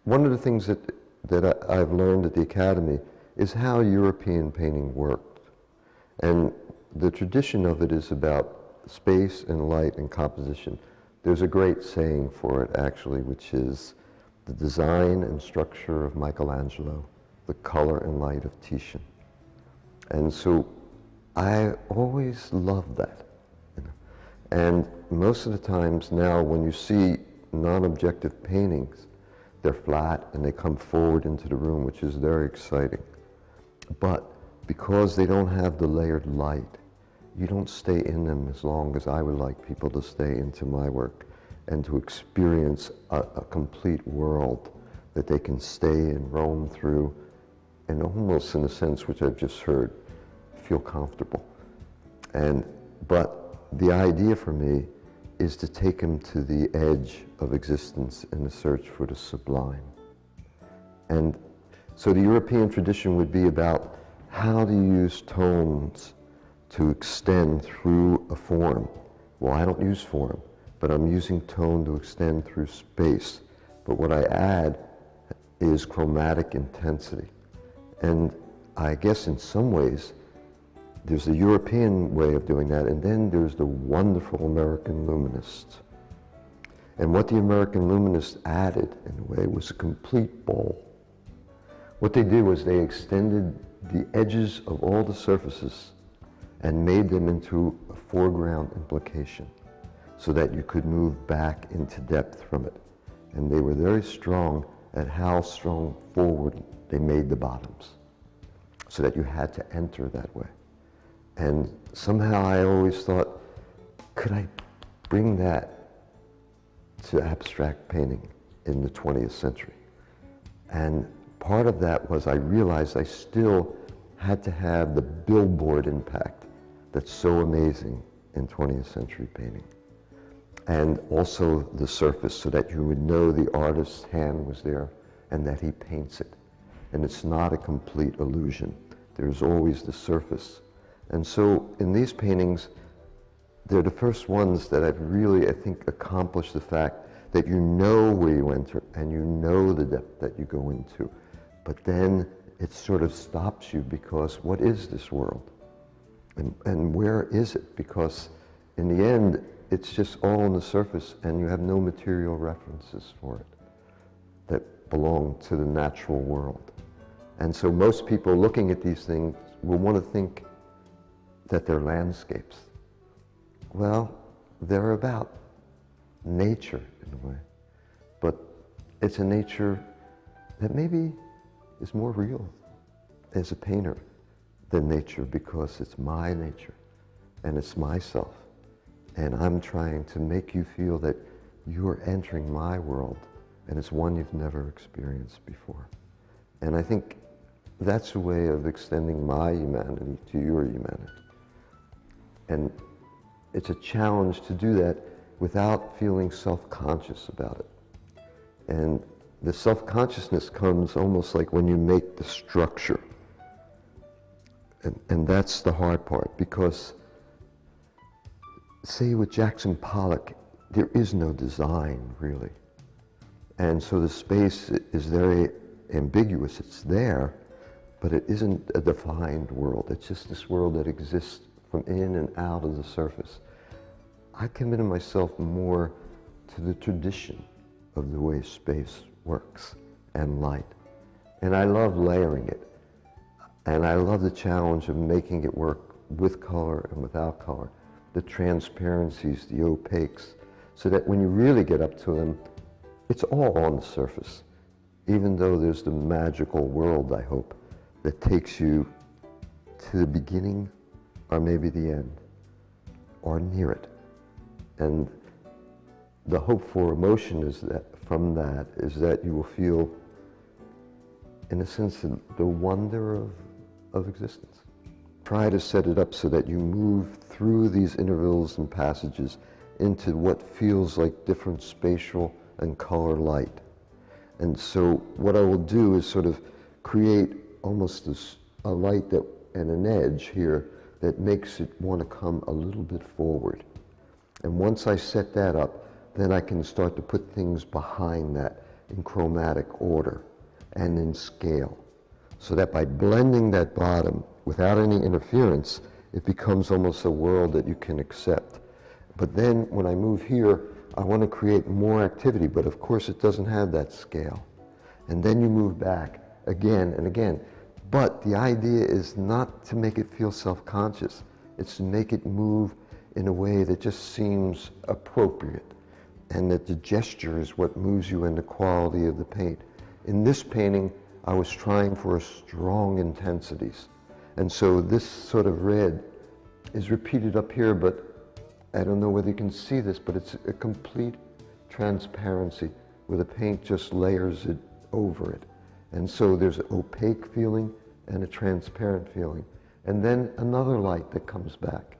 one of the things that I've learned at the Academy is how European painting worked. And the tradition of it is about space and light and composition. There's a great saying for it, actually, which is the design and structure of Michelangelo, the color and light of Titian. And so I always loved that. And most of the times now when you see non-objective paintings, they're flat and they come forward into the room, which is very exciting. But because they don't have the layered light, you don't stay in them as long as I would like people to stay into my work and to experience a complete world that they can stay and roam through and almost, in a sense, which I've just heard, feel comfortable. But the idea for me is to take them to the edge of existence in the search for the sublime. And so the European tradition would be about how to use tones to extend through a form. Well, I don't use form, but I'm using tone to extend through space. But what I add is chromatic intensity. And I guess in some ways, there's a European way of doing that, and then there's the wonderful American Luminists. And what the American Luminists added, in a way, was a complete bowl. What they did was they extended the edges of all the surfaces and made them into a foreground implication so that you could move back into depth from it. And they were very strong at how strong forward they made the bottoms so that you had to enter that way. And somehow I always thought, could I bring that to abstract painting in the 20th century? And part of that was I realized I still had to have the billboard impact that's so amazing in 20th century painting. And also the surface, so that you would know the artist's hand was there and that he paints it. And it's not a complete illusion. There's always the surface. And so in these paintings, they're the first ones that I've really, I think, accomplished the fact that you know where you enter and you know the depth that you go into. But then it sort of stops you because what is this world? And where is it? Because in the end, it's just all on the surface and you have no material references for it that belong to the natural world. And so most people looking at these things will want to think that they're landscapes. Well, they're about nature in a way, but it's a nature that maybe is more real as a painter than nature, because it's my nature and it's myself. And I'm trying to make you feel that you're entering my world and it's one you've never experienced before. And I think that's a way of extending my humanity to your humanity. And it's a challenge to do that without feeling self-conscious about it. And the self-consciousness comes almost like when you make the structure. And that's the hard part, because say with Jackson Pollock, there is no design really. And so the space is very ambiguous. It's there, but it isn't a defined world. It's just this world that exists from in and out of the surface. I committed myself more to the tradition of the way space works and light. And I love layering it. And I love the challenge of making it work with color and without color, the transparencies, the opaques, so that when you really get up to them, it's all on the surface, even though there's the magical world, I hope, that takes you to the beginning or maybe the end, or near it. And the hope for emotion is that from that is that you will feel, in a sense, the wonder of existence. Try to set it up so that you move through these intervals and passages into what feels like different spatial and color light. And so what I will do is sort of create almost a light that, and an edge here that makes it want to come a little bit forward. And once I set that up, then I can start to put things behind that in chromatic order and in scale, so that by blending that bottom without any interference, it becomes almost a world that you can accept. But then when I move here, I want to create more activity, but of course it doesn't have that scale. And then you move back again and again. But the idea is not to make it feel self-conscious. It's to make it move in a way that just seems appropriate, and that the gesture is what moves you in the quality of the paint. In this painting, I was trying for strong intensities. And so this sort of red is repeated up here, but I don't know whether you can see this, but it's a complete transparency where the paint just layers it over it. And so there's an opaque feeling and a transparent feeling. And then another light that comes back.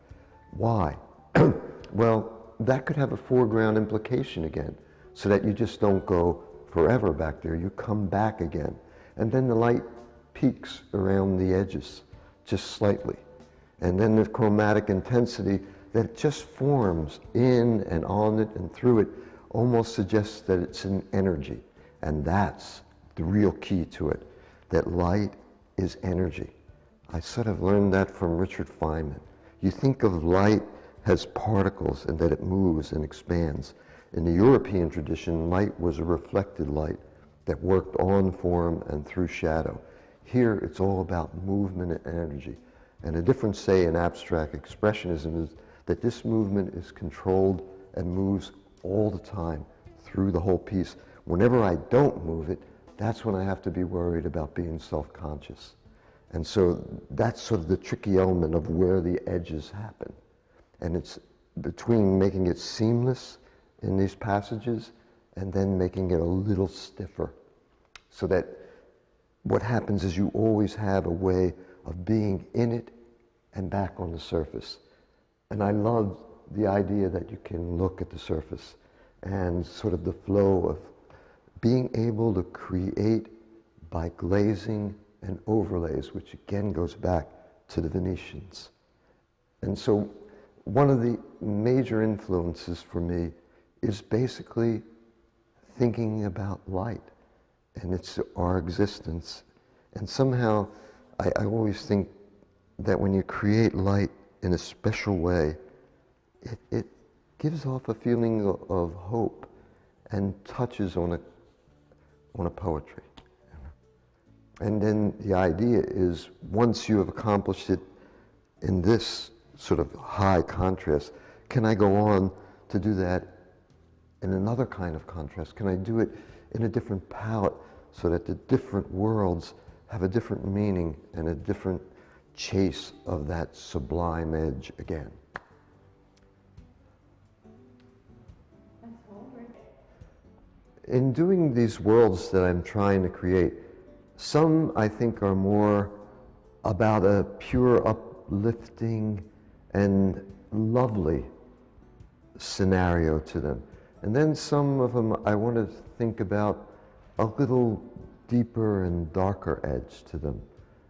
Why? Well, that could have a foreground implication again, so that you just don't go forever back there. You come back again. And then the light peaks around the edges, just slightly. And then the chromatic intensity that just forms in and on it and through it almost suggests that it's an energy. And that's the real key to it, that light is energy. I sort of learned that from Richard Feynman. You think of light as particles and that it moves and expands. In the European tradition, light was a reflected light that worked on form and through shadow. Here, it's all about movement and energy. And the difference, say, in abstract expressionism is that this movement is controlled and moves all the time through the whole piece. Whenever I don't move it, that's when I have to be worried about being self-conscious. And so that's sort of the tricky element of where the edges happen. And it's between making it seamless in these passages and then making it a little stiffer, so that what happens is you always have a way of being in it and back on the surface. And I love the idea that you can look at the surface and sort of the flow of being able to create by glazing and overlays, which again goes back to the Venetians. And so one of the major influences for me is basically thinking about light, and it's our existence. And somehow I always think that when you create light in a special way, it gives off a feeling of hope and touches on a poetry. And then the idea is, once you have accomplished it in this sort of high contrast, can I go on to do that in another kind of contrast? Can I do it in a different palette so that the different worlds have a different meaning and a different chase of that sublime edge again? In doing these worlds that I'm trying to create, some I think are more about a pure uplifting and lovely scenario to them. And then some of them I want to think about a little deeper and darker edge to them.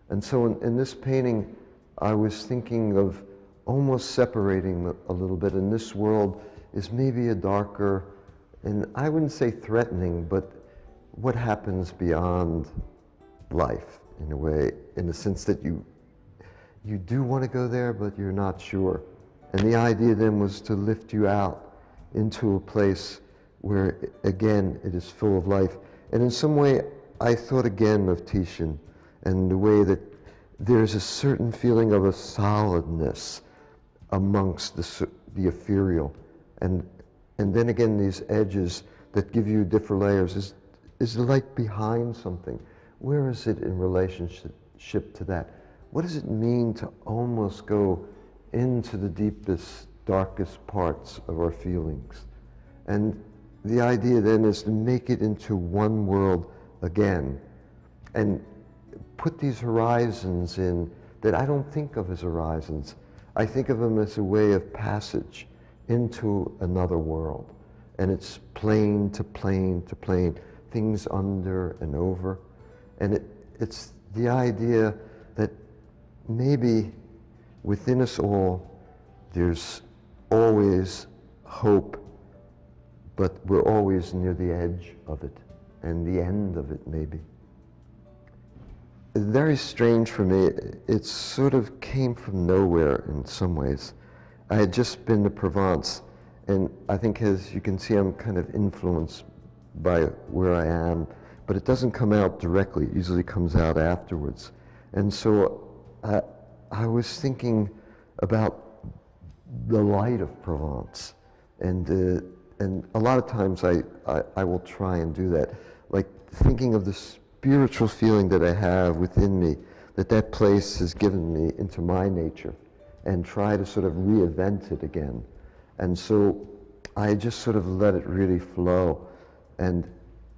And so in this painting, I was thinking of almost separating a little bit. And this world is maybe a darker, and I wouldn't say threatening, but what happens beyond life, in a way, in the sense that you do want to go there, but you're not sure. And the idea then was to lift you out into a place where, again, it is full of life. And in some way, I thought again of Titian and the way that there's a certain feeling of a solidness amongst the ethereal. And then again, these edges that give you different layers. Is the light behind something? Where is it in relationship to that? What does it mean to almost go into the deepest, darkest parts of our feelings? And the idea then is to make it into one world again and put these horizons in that I don't think of as horizons. I think of them as a way of passage into another world. And it's plane to plane to plane, things under and over. And it's the idea that maybe within us all, there's always hope, but we're always near the edge of it. and the end of it, maybe. Very strange for me. It sort of came from nowhere in some ways. I had just been to Provence, and I think, as you can see, I'm kind of influenced by where I am, but it doesn't come out directly. It usually comes out afterwards. And so I was thinking about the light of Provence, and a lot of times I will try and do that, like thinking of the spiritual feeling that I have within me, that place has given me into my nature, and try to sort of reinvent it again. And so I just sort of let it really flow, and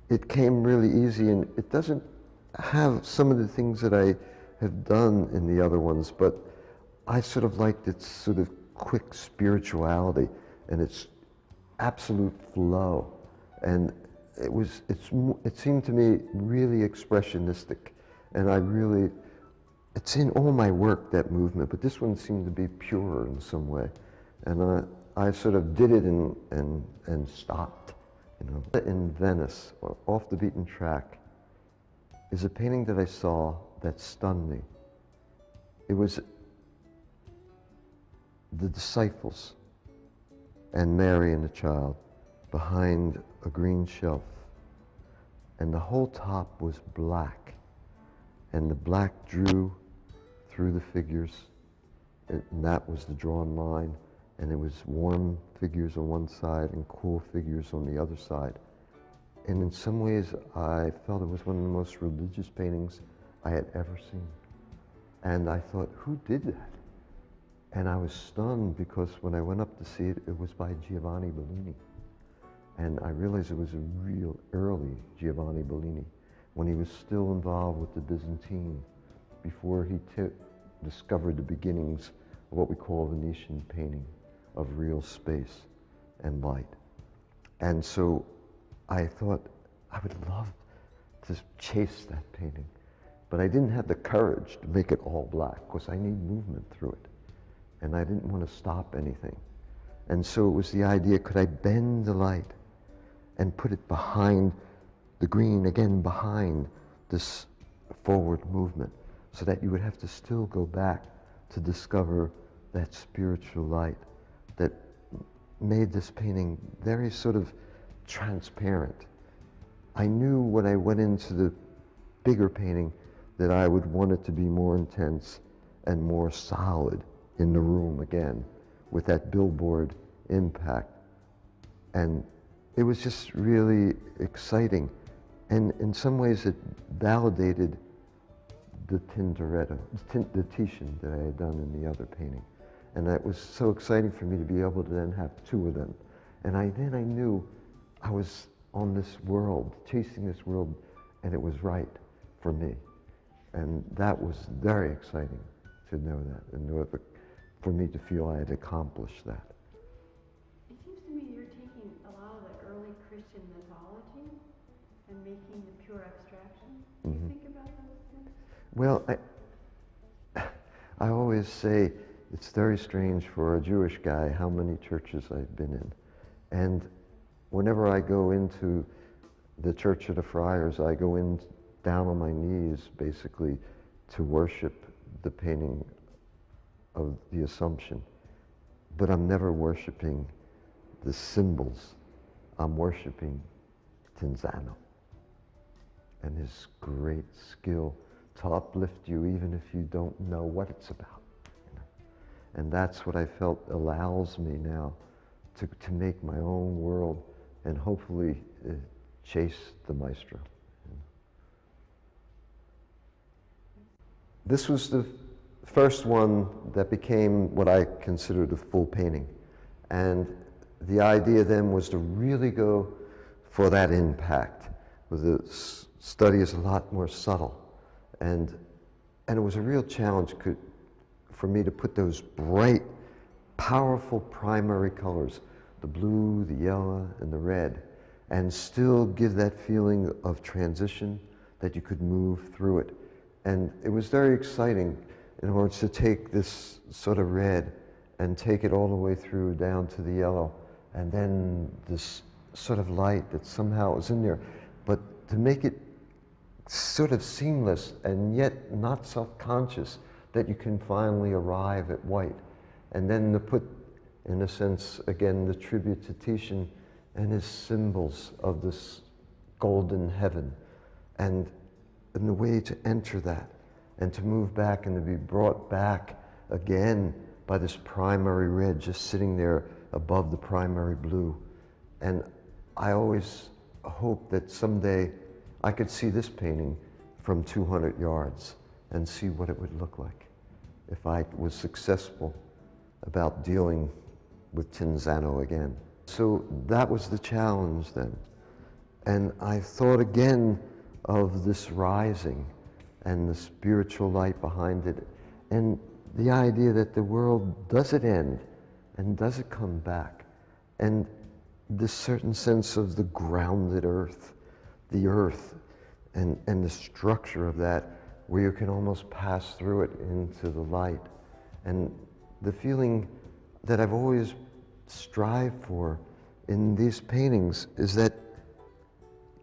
it came really easy, and it doesn't have some of the things that I have done in the other ones, but I sort of liked its sort of quick spirituality and its absolute flow, and it seemed to me really expressionistic, and it's in all my work, that movement, but this one seemed to be purer in some way, and I sort of did it and stopped, you know. In Venice, off the beaten track, is a painting that I saw that stunned me. It was the disciples and Mary and the child behind a green shelf, and the whole top was black, and the black drew through the figures, and that was the drawn line, and it was warm figures on one side and cool figures on the other side. And in some ways I felt it was one of the most religious paintings I had ever seen. And I thought, who did that? And I was stunned, because when I went up to see it, it was by Giovanni Bellini. And I realized it was a real early Giovanni Bellini, when he was still involved with the Byzantine, before he discovered the beginnings of what we call Venetian painting, of real space and light. And so I thought I would love to chase that painting, but I didn't have the courage to make it all black, because I need movement through it, and I didn't want to stop anything. And so it was the idea, could I bend the light and put it behind the green, again behind this forward movement, so that you would have to still go back to discover that spiritual light that made this painting very sort of transparent. I knew when I went into the bigger painting that I would want it to be more intense and more solid in the room again, with that billboard impact. And it was just really exciting. And in some ways it validated the Tintoretto, the Titian that I had done in the other painting. And that was so exciting for me to be able to then have two of them. And then I knew I was on this world, chasing this world, and it was right for me. And that was very exciting to know that, and for me to feel I had accomplished that. It seems to me you're taking a lot of the early Christian mythology and making the pure abstraction. Do you think about those things? Well, I always say it's very strange for a Jewish guy how many churches I've been in. And whenever I go into the Church of the Friars, I go in down on my knees, basically, to worship the painting of the Assumption. But I'm never worshiping the symbols. I'm worshiping Tiziano and his great skill to uplift you even if you don't know what it's about. You know? And that's what I felt allows me now to make my own world and hopefully chase the maestro. This was the first one that became what I considered a full painting. And the idea then was to really go for that impact, where the study is a lot more subtle. And it was a real challenge for me to put those bright, powerful primary colors, the blue, the yellow, and the red, and still give that feeling of transition, that you could move through it. And it was very exciting in order to take this sort of red and take it all the way through down to the yellow, and then this sort of light that somehow was in there. But to make it sort of seamless and yet not self-conscious, that you can finally arrive at white. And then to put, in a sense, again, the tribute to Titian and his symbols of this golden heaven, and the way to enter that, and to move back and to be brought back again by this primary red just sitting there above the primary blue. And I always hope that someday I could see this painting from 200 yards and see what it would look like if I was successful about dealing with Tinzano again. So that was the challenge then. And I thought again of this rising and the spiritual light behind it, and the idea that the world, does it end and does it come back? And this certain sense of the grounded earth, and the structure of that, where you can almost pass through it into the light. And the feeling that I've always strived for in these paintings is that,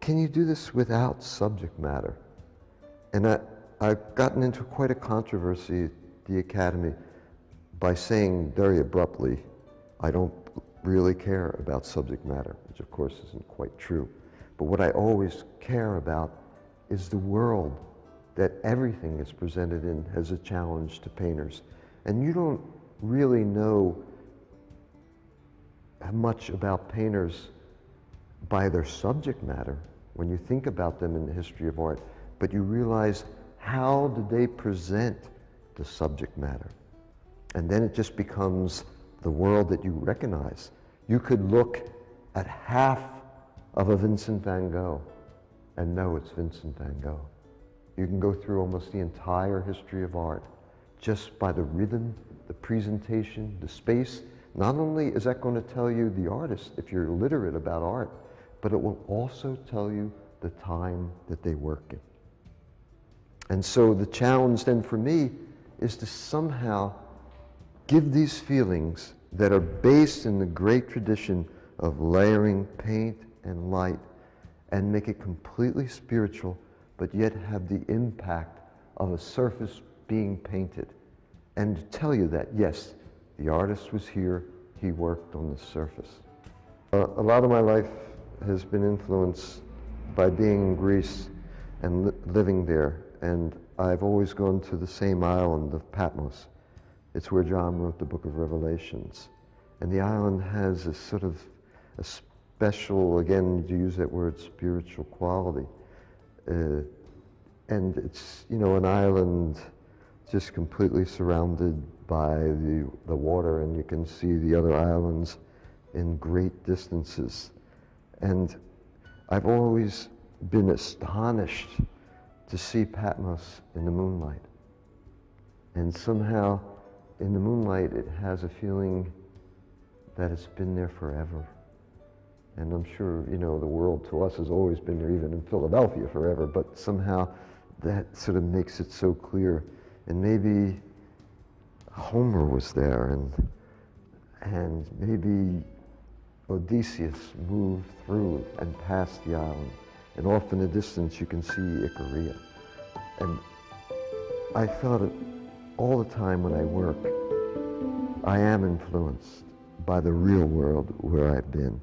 can you do this without subject matter? And I've gotten into quite a controversy at the Academy by saying very abruptly, I don't really care about subject matter, which of course isn't quite true. But what I always care about is the world that everything is presented in as a challenge to painters. And you don't really know much about painters by their subject matter when you think about them in the history of art, but you realize, how did they present the subject matter? And then it just becomes the world that you recognize. You could look at half of a Vincent van Gogh and know it's Vincent van Gogh. You can go through almost the entire history of art just by the rhythm, the presentation, the space. Not only is that going to tell you the artist, if you're literate about art, but it will also tell you the time that they work in. And so the challenge then for me is to somehow give these feelings that are based in the great tradition of layering paint and light, and make it completely spiritual, but yet have the impact of a surface being painted. And to tell you that, yes, the artist was here, he worked on the surface. A lot of my life has been influenced by being in Greece and living there, and I've always gone to the same island of Patmos. It's where John wrote the book of Revelations. And the island has a sort of a special, again, to use that word, spiritual quality. And it's, you know, an island just completely surrounded by the water, and you can see the other islands in great distances. And I've always been astonished to see Patmos in the moonlight. And somehow, in the moonlight, it has a feeling that it's been there forever. And I'm sure, you know, the world to us has always been there, even in Philadelphia, forever, but somehow that sort of makes it so clear. And maybe Homer was there, and maybe Odysseus moved through and past the island. And off in the distance, you can see Icaria. And I felt it all the time when I work. I am influenced by the real world where I've been.